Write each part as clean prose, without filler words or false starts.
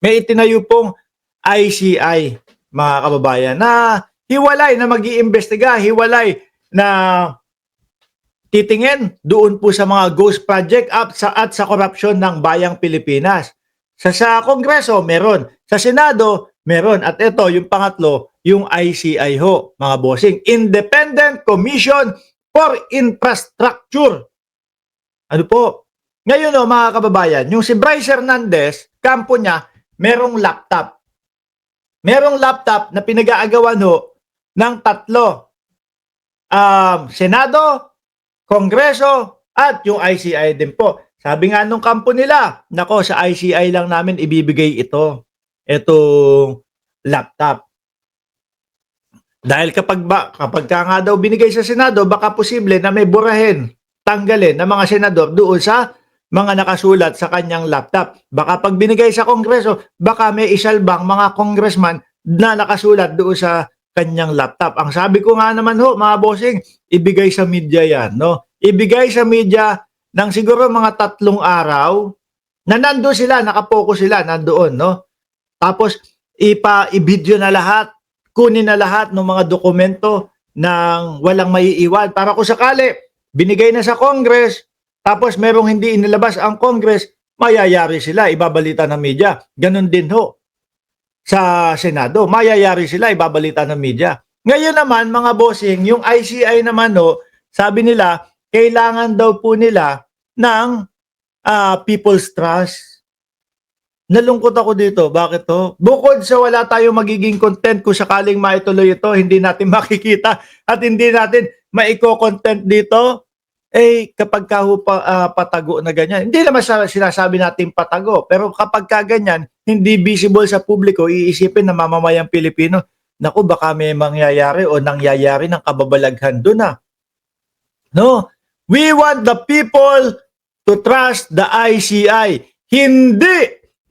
May itinayo pong ICI, mga kababayan, na hiwalay na mag-iimbestiga, hiwalay na titingin doon po sa mga ghost project at sa korupsyon ng bayang Pilipinas. Sa Kongreso, meron. Sa Senado, meron. At ito, yung pangatlo, yung ICI ho, mga bossing. Independent Commission for Infrastructure. Ano po? Ngayon o, mga kababayan, yung si Bryce Hernandez, kampo niya, merong laptop. Merong laptop na pinag-aagawan ho ng tatlo. Senado, Kongreso, at yung ICI din po. Sabi nga nung kampo nila, nako, sa ICI lang namin ibibigay itong laptop. Dahil kapag ka nga daw binigay sa Senado, baka posible na may burahin, tanggalin ng mga senador doon sa mga nakasulat sa kanyang laptop. Baka pag binigay sa Kongreso, baka may isalbang mga congressman na nakasulat doon sa kanyang laptop. Ang sabi ko nga naman ho, mga bossing, ibigay sa media yan, no? Ibigay sa media ng siguro mga 3 araw na nandoon sila, nakapokus sila, nandoon, no? Tapos, i-video na lahat, kunin na lahat ng mga dokumento ng walang maiiwan. Para kung sakali, binigay na sa Congress, tapos merong hindi inilabas ang Congress, mayayari sila, ibabalita ng media. Ganon din ho sa Senado, mayayari sila, ibabalita ng media. Ngayon naman, mga bossing, yung ICI naman ho, sabi nila, kailangan daw po nila ng people's trust. Nalungkot ako dito. Bakit to? Bukod sa wala tayong magiging content kung sakaling maituloy ito, hindi natin makikita at hindi natin maiko-content dito, kapag patago na ganyan, hindi naman sinasabi natin patago, pero kapag ganyan, hindi visible sa publiko, iisipin na mamamayang Pilipino, naku, baka may mangyayari o nangyayari ng kababalaghan doon na. No? We want the people to trust the ICI. Hindi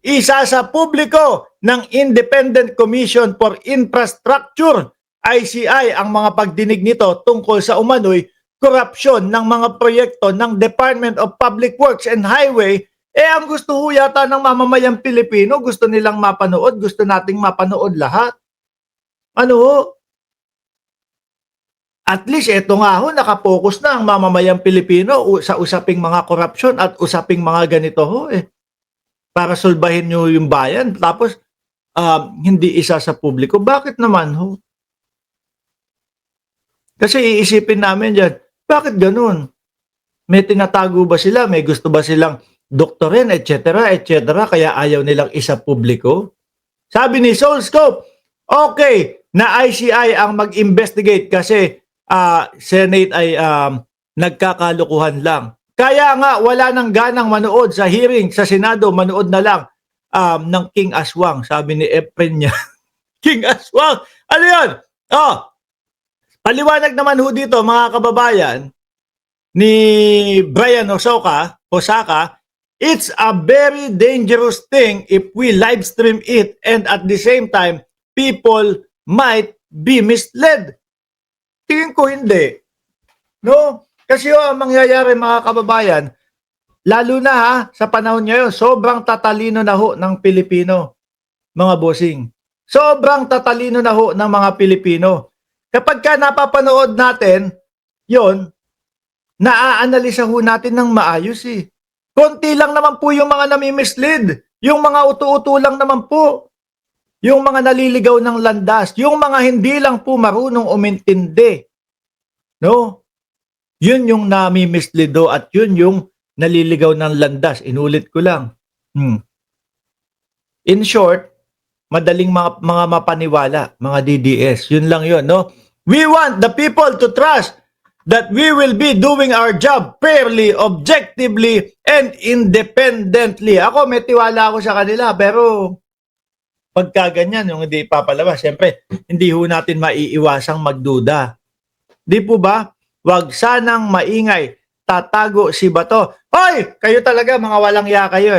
isa sa publiko ng Independent Commission for Infrastructure, ICI, ang mga pagdinig nito tungkol sa umano'y korupsyon ng mga proyekto ng Department of Public Works and Highway. Ang gusto ho yata ng mamamayang Pilipino, gusto nilang mapanood, gusto nating mapanood lahat. Ano ho? At least eto nga ho, nakapokus na ang mamamayang Pilipino sa usaping mga korupsyon at usaping mga ganito ho para solbahin nyo yung bayan. Tapos hindi isa sa publiko. Bakit naman ho? Kasi iisipin namin dyan, bakit ganun? May tinatago ba sila? May gusto ba silang doktorin, etc., etc., kaya ayaw nilang isa publiko? Sabi ni Soulscope, okay, na ICI ang mag-investigate kasi Senate ay nagkakalukuhan lang. Kaya nga wala nang ganang manood sa hearing sa Senado, manood na lang ng King Aswang, sabi ni Efren niya. King Aswang, ano yun? Paliwanag naman ho dito, mga kababayan, ni Brian Osaka, it's a very dangerous thing if we live stream it and at the same time, people might be misled. Tingin ko hindi. No? Kasi ang mangyayari, mga kababayan, lalo na sa panahon ngayon, sobrang tatalino na ho ng Pilipino, mga bossing. Sobrang tatalino na ho ng mga Pilipino. Kapag ka napapanood natin, yon, naaanalisa ho natin ng maayos Konti lang naman po yung mga nami-mislead. Yung mga utu-utu lang naman po. Yung mga naliligaw ng landas. Yung mga hindi lang po marunong umintindi. No? Yun yung nami-mislead at yun yung naliligaw ng landas. Inulit ko lang. In short, madaling mga mapaniwala, mga DDS. Yun lang yun, no? We want the people to trust that we will be doing our job fairly, objectively, and independently. Ako, may tiwala ako sa kanila, pero pagka ganyan, yung hindi ipapalabas, siyempre, hindi ho natin maiiwasang magduda. Di po ba? Wag sanang maingay, tatago si Bato. Hoy! Kayo talaga, mga walang ya kayo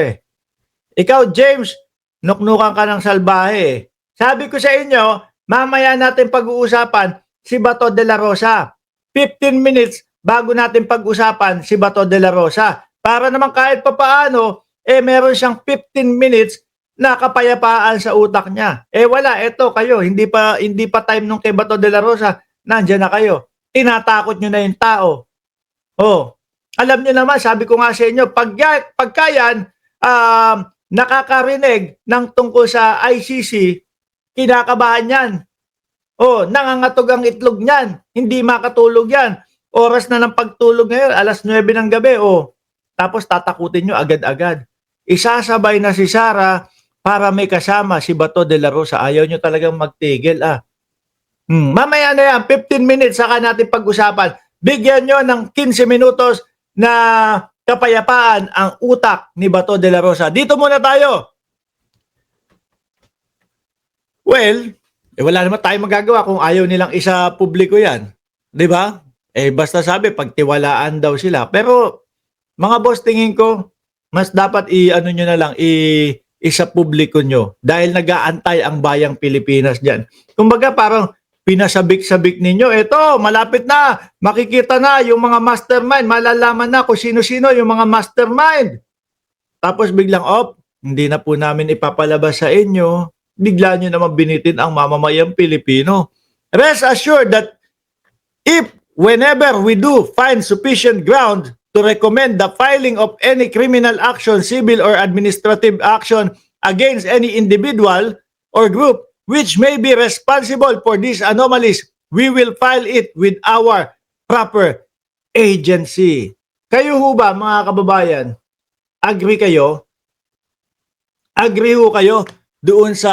Ikaw, James, nuknukan ka ng salbahe Sabi ko sa inyo, mamaya natin pag-uusapan si Bato de la Rosa. 15 minutes bago natin pag-usapan si Bato de la Rosa. Para naman kahit papaano, meron siyang 15 minutes na kapayapaan sa utak niya. Eh wala, eto kayo, hindi pa time nung kay Bato de la Rosa, nandiyan na kayo. Tinatakot niyo na yung tao. Oh, alam niyo naman, sabi ko nga sa inyo, pagka yan, nakakarinig ng tungkol sa ICC, kinakabahan yan. Oh, nangangatog ang itlog niyan. Hindi makatulog yan. Oras na ng pagtulog ngayon, alas 9 ng gabi. Oh, tapos tatakutin nyo agad-agad. Isasabay na si Sara para may kasama si Bato de la Rosa. Ayaw nyo talagang magtigil. Mamaya na yan, 15 minutes saka natin pag-usapan. Bigyan nyo ng 15 minutos na kapayapaan ang utak ni Bato de la Rosa. Dito muna tayo. Well, wala naman tayong magagawa kung ayaw nilang isa publiko yan. 'Di ba? Basta sabi, pagtiwalaan daw sila. Pero, mga boss, tingin ko, mas dapat i-ano nyo na lang, isa publiko nyo. Dahil nag-aantay ang bayang Pilipinas dyan. Kumbaga, parang pinasabik-sabik ninyo. Eto, malapit na. Makikita na yung mga mastermind. Malalaman na kung sino-sino yung mga mastermind. Tapos biglang, hindi na po namin ipapalabas sa inyo. Bigla nyo naman binitin ang mamamayang Pilipino. Rest assured that if whenever we do find sufficient ground to recommend the filing of any criminal action, civil or administrative action against any individual or group which may be responsible for these anomalies, we will file it with our proper agency. Kayo ho ba, mga kababayan? Agree kayo? Agree ho kayo doon sa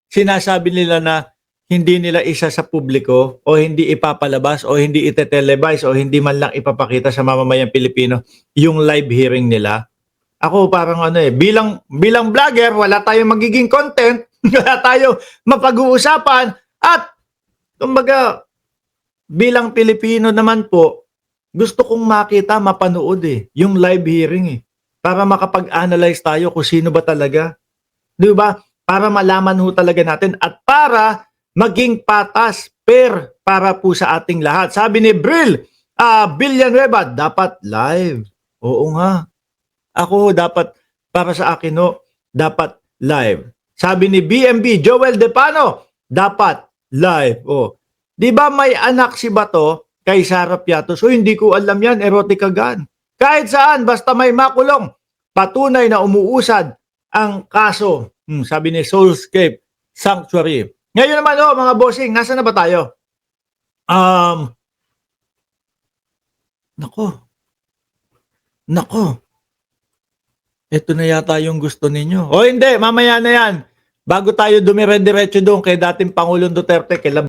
sinasabi nila na hindi nila isa sa publiko o hindi ipapalabas o hindi ite-televise o hindi man lang ipapakita sa mamamayang Pilipino yung live hearing nila? Ako parang bilang vlogger, wala tayong magiging content, wala tayong mapag-uusapan at kumbaga bilang Pilipino naman po, gusto kong makita, mapanood yung live hearing para makapag-analyze tayo kung sino ba talaga. 'Di ba? Para malaman ho talaga natin at para maging patas, fair para po sa ating lahat. Sabi ni Bril Villanueva, dapat live. Oo nga. Ako dapat, para sa akin dapat live. Sabi ni BMB Joel Depano, dapat live. Di ba may anak si Bato kay Sara Piatos? Hindi ko alam yan, erotica gun. Kahit saan, basta may makulong, patunay na umuusad ang kaso. Sabi ni Soulscape Sanctuary. Ngayon naman mga bossing, nasa na ba tayo? Nako. Ito na yata yung gusto ninyo. Hindi, mamaya na yan. Bago tayo dumire-diretso doon kay dating Pangulong Duterte, kay